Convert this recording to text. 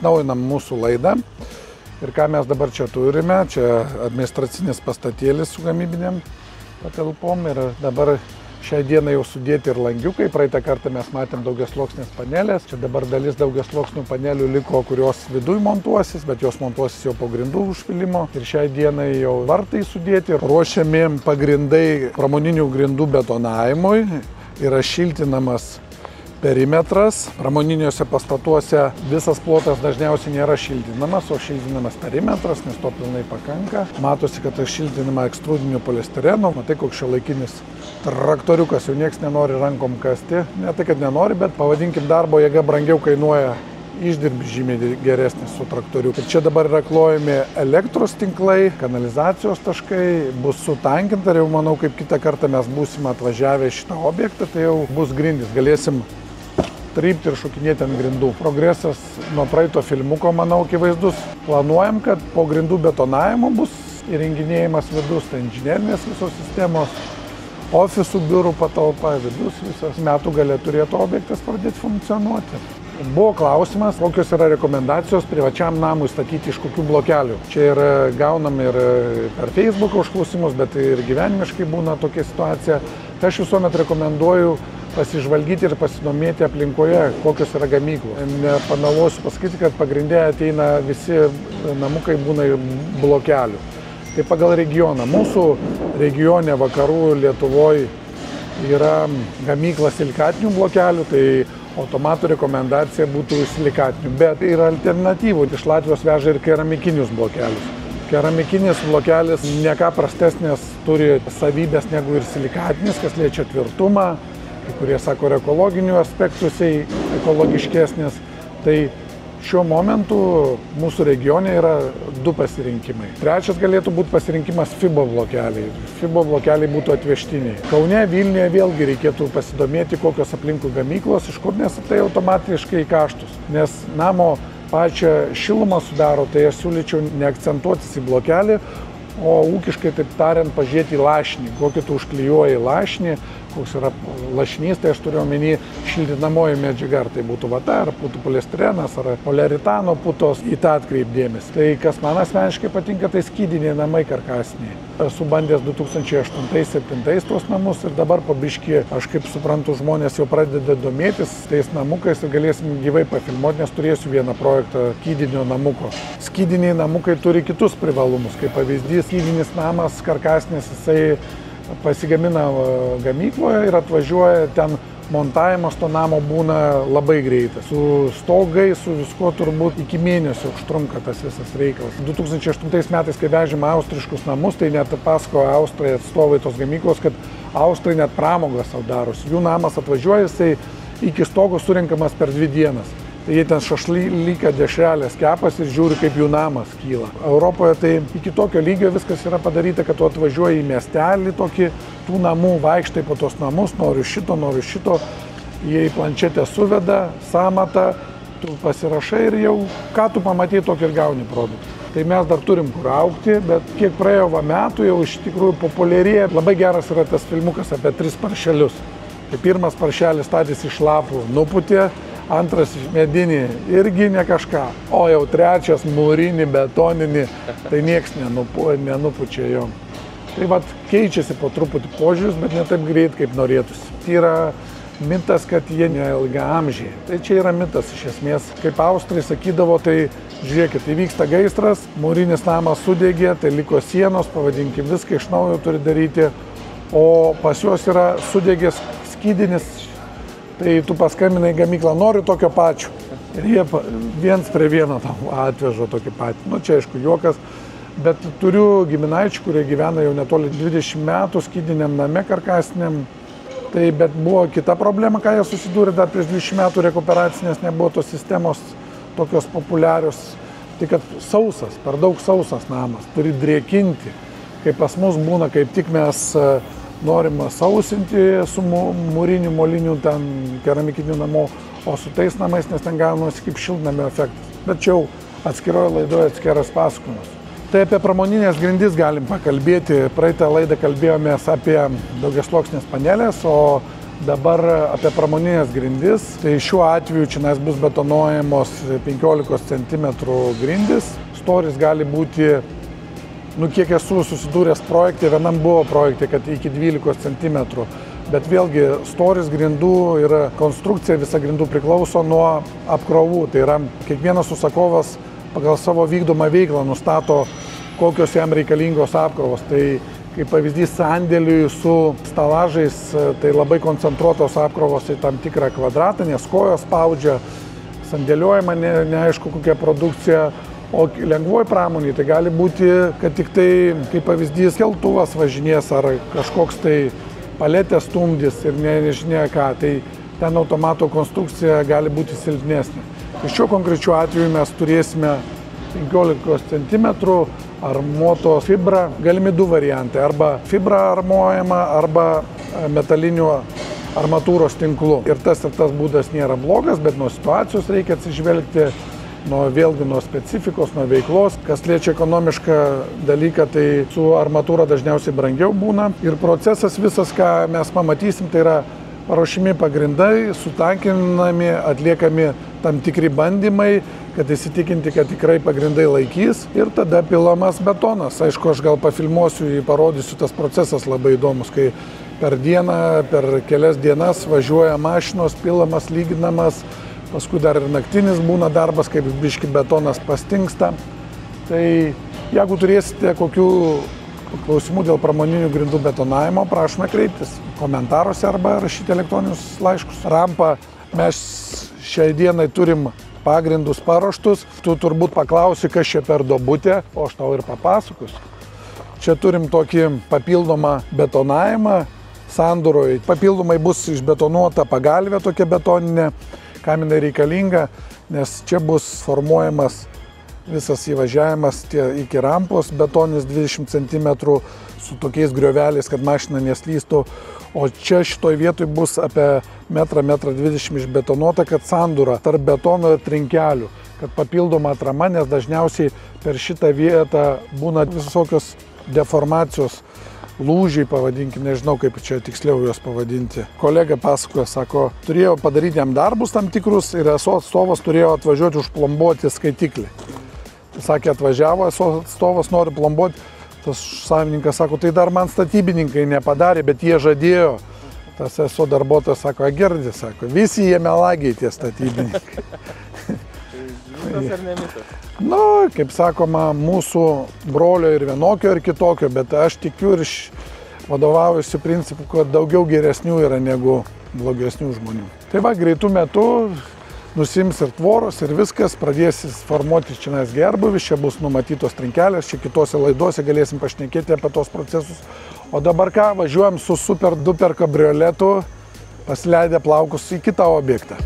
atnaujinam mūsų laidą. Ir ką mes dabar čia turime, čia administracinis pastatėlis su gamybinėm patalpom ir dabar šiai dienai jau sudėti ir langiukai. Praeitą kartą mes matėm daugiasluoksnės panelės. Čia dabar dalis daugiasluoksnių panelių liko, kurios viduj montuosis, bet jos montuosis jau po grindų užpilimo. Ir šiai dienai jau vartai sudėti. Ruošiami pagrindai pramoninių grindų betonavimui. Yra šiltinamas perimetras. Pramoniniuose pastatuose visas plotas dažniausiai nėra šiltinamas, o šiltinamas perimetras, nes to pilnai pakanka. Matosi, kad tai šiltinama ekstrudiniu polistirenu. Matai, koks šiuolaikinis traktoriukas, jau nieks nenori rankom kasti. Ne tai, kad nenori, bet pavadinkim, darbo jėga brangiau kainuoja. Išdirbis žymiai geresnis su traktoriu. Ir čia dabar yra klojami elektros tinklai, kanalizacijos taškai, bus sutankinta ir jau manau, kaip kitą kartą mes būsime atvažiavę šitą objektą, tai jau bus grindys, galėsim trypti ir šokinėti ant grindų. Progresas nuo praeito filmuko, manau, akivaizdus. Planuojam, kad po grindų betonavimo bus įrenginėjimas vidus, tai inžinerinės visos sistemos, ofisų, biurų patalpa, vidus visas. Metų gale turėtų objektas pradėti funkcionuoti. Buvo klausimas, kokios yra rekomendacijos privačiam namui statyti iš kokių blokelių. Čia ir gaunam ir per Facebooką užklausimus, bet ir gyvenimiškai būna tokia situacija. Tai aš visuomet rekomenduoju pasižvalgyti ir pasidomėti aplinkoje, kokios yra gamyklos. Nepameluosiu pasakyti, kad pagrindė ateina visi namukai būna blokelių. Tai pagal regioną. Mūsų regione vakarų Lietuvoje yra gamykla silikatinių blokelių, tai automatų rekomendacija būtų silikatinių, bet yra alternatyvų. Iš Latvijos veža ir keramikinius blokelius. Keramikinis blokelis ne ką prastesnės turi savybės negu ir silikatinis, kas liečia tvirtumą, kai kurie sako ir ekologinių aspektų, jisai ekologiškesnis. Tai šiuo momentu mūsų regione yra du pasirinkimai. Trečias galėtų būti pasirinkimas FIBO blokeliai. FIBO blokeliai būtų atvežtiniai. Kaune, Vilniuje vėlgi reikėtų pasidomėti, kokios aplinkų gamyklos, iš kur, nes tai automatiškai kaštus. Nes namo pačią šilumą sudaro, tai aš siūlyčiau neakcentuotis į blokelį, o ūkiškai, taip tariant, pažiūrėti į lašnį, kokį tu užklijuoji lašnį, koks yra lašnys, tai aš turiu omeny šiltinamoji medžiaga, ar tai būtų vata, ar būtų polistirenas, ar poliuretano putos, į tą atkreipdėmesį. Tai kas man asmeniškai patinka, tai skydiniai namai karkasiniai. Esu bandęs 2008-2007 tuos namus ir dabar po biškį, aš kaip suprantu, žmonės jau pradeda domėtis tais namukais ir galėsim gyvai pafilmuoti, nes turėsiu vieną projektą skydinio namuko. Skydiniai namukai turi kitus privalumus, kaip pavyzdys, skydinis namas karkasinis, jisai pasigamina gamykloje ir atvažiuoja ten, montavimas to namo būna labai greitas. Su stogai, su viskuo turbūt iki mėnesio užtrunka tas visas reikalas. 2008 metais, kai vežėm austriškus namus, tai net pasako Austrai atstovai tos gamyklos, kad Austrai net pramogą savo darosi. Jų namas atvažiuoja, jisai iki stogo surinkamas per 2 dienas. Tai jie ten šašlyką dešrelės kepas ir žiūri, kaip jų namas kyla. Europoje tai iki tokio lygio viskas yra padaryta, kad tu atvažiuoji į miestelį tokį, tų namų vaikštai po tos namus, noriu šito, jie į planšetę suveda, samatą, tu pasirašai ir jau ką tu pamatai, tokį ir gauni produktą. Tai mes dar turim kur augti, bet kiek praėjo metų, jau iš tikrųjų populiarėja. Labai geras yra tas filmukas apie 3 paršelius. Tai pirmas paršelis statys iš lapų, nuputė, antras iš medinį irgi ne kažką, o jau trečias mūrinį, betoninį, tai nieks nenupučia jo. Tai vat keičiasi po truputį požiūris, bet ne taip greit, kaip norėtųsi. Tai yra mitas, kad jie neilgaamžiai. Tai čia yra mitas iš esmės. Kaip austrai sakydavo, tai žiūrėkit, įvyksta gaisras, mūrinis namas sudegė, tai liko sienos, pavadinkim, viską iš naujo turi daryti, o pas juos yra sudegęs skydinis. Tai tu paskambinai gamyklą, noriu tokio pačio. Ir jie 1 prie 1 tam atvežo tokį patį. Nu, čia aišku juokas, bet turiu giminaičių, kurie gyvena jau netoli 20 metų skydiniam name karkasiniam. Tai bet buvo kita problema, ką jie susidūrė dar prieš 20 metų rekuperacinės, nebuvo tos sistemos tokios populiarios. Tai kad sausas, per daug sausas namas, turi drėkinti. Kaip pas mus būna, kaip tik mes norima sausinti su mūriniu, moliniu, ten keramikiniu namu, o su tais namais, nes ten gaunasi kaip šiltnamio efektas. Bet čia jau atskiroje laidoje atskiras pasakojimas. Tai apie pramoninės grindis galim pakalbėti. Praeitą laidą kalbėjomės apie daugiasluoksnės panelės, o Dabar apie pramoninės grindis. Tai šiuo atveju čia bus betonuojamos 15 cm grindis. Storis gali būti, kiek esu susidūręs projekte, vienam buvo projekte, kad iki 12 cm. Bet vėlgi storis grindų ir konstrukcija visa grindų priklauso nuo apkrovų. Tai yra kiekvienas užsakovas pagal savo vykdomą veiklą nustato, kokios jam reikalingos apkrovos. Tai kaip pavyzdys sandėliui su stalažais, tai labai koncentruotos apkrovos į tam tikrą kvadratą, nes kojos spaudžia, sandėliuojama neaišku kokia produkcija. O lengvoji pramonė tai gali būti, kad tik tai, kaip pavyzdys, keltuvas važinės ar kažkoks tai paletės stumdys ir nežinia ką, tai ten automato konstrukcija gali būti silpnesnė. Šiuo konkrečiu atveju mes turėsime 15 cm armuoto fibrą, galimi du variantai, arba fibra armuojama, arba metaliniu armatūros tinklu. Ir tas būdas nėra blogas, bet nuo situacijos reikia atsižvelgti, vėlgi nuo specifikos, nuo veiklos. Kas liečia ekonomišką dalyką, tai su armatūra dažniausiai brangiau būna. Ir procesas visas, ką mes pamatysim, tai yra paruošimi pagrindai, sutankinami, atliekami tam tikri bandymai, kad įsitikinti, kad tikrai pagrindai laikys. Ir tada pilamas betonas. Aišku, aš gal pafilmuosiu, parodysiu, tas procesas labai įdomus, kai per dieną, per kelias dienas važiuoja mašinos, pilamas, lyginamas. Paskui dar ir naktinis būna darbas, kaip biški betonas pastingsta. Tai jeigu turėsite kokių klausimų dėl pramoninių grindų betonavimo, prašome kreiptis komentaruose arba rašyti elektroninius laiškus. Rampą mes šiai dienai turim pagrindus paruoštus. Tu turbūt paklausi, kas čia per duobutė, o aš tau ir papasakosiu. Čia turim tokį papildomą betonavimą sandūroje. Papildomai bus išbetonuota pagalvė tokia betoninė. Kam jinai reikalinga, nes čia bus formuojamas visas įvažiavimas iki rampos, betoninis 20 cm su tokiais grioveliais, kad mašina neslystų. O čia šitoj vietoj bus apie 1,20 m išbetonuota, kad sandūra tarp betono ir trinkelių, kad papildoma atrama, nes dažniausiai per šitą vietą būna visokios deformacijos, lūžiai, pavadinkim, nežinau kaip čia tiksliau juos pavadinti. Kolega pasakojo, sako, turėjo padaryti jam darbus tam tikrus ir ESO atstovas turėjo atvažiuoti užplombuoti skaitiklį. Sakė, atvažiavo, ESO atstovas nori plombuoti, tas savininkas sako, tai dar man statybininkai nepadarė, bet jie žadėjo. Tas ESO darbuotojas sako, Agirdi, sako, visi jie melagiai tie statybininkai. Mitas ar ne mitas? Kaip sakoma, mūsų brolio ir vienokio ir kitokio, bet aš tikiu ir vadovaujuosi principu, kad daugiau geresnių yra negu blogesnių žmonių. Tai va, greitų metų nusims ir tvoros ir viskas, pradėsis formuoti čia gerbūvis, čia bus numatytos trinkelės, čia kitose laidose galėsim pašnekėti apie tos procesus. O dabar ką, važiuojam su super duper kabrioletu, pasileidę plaukus į kitą objektą.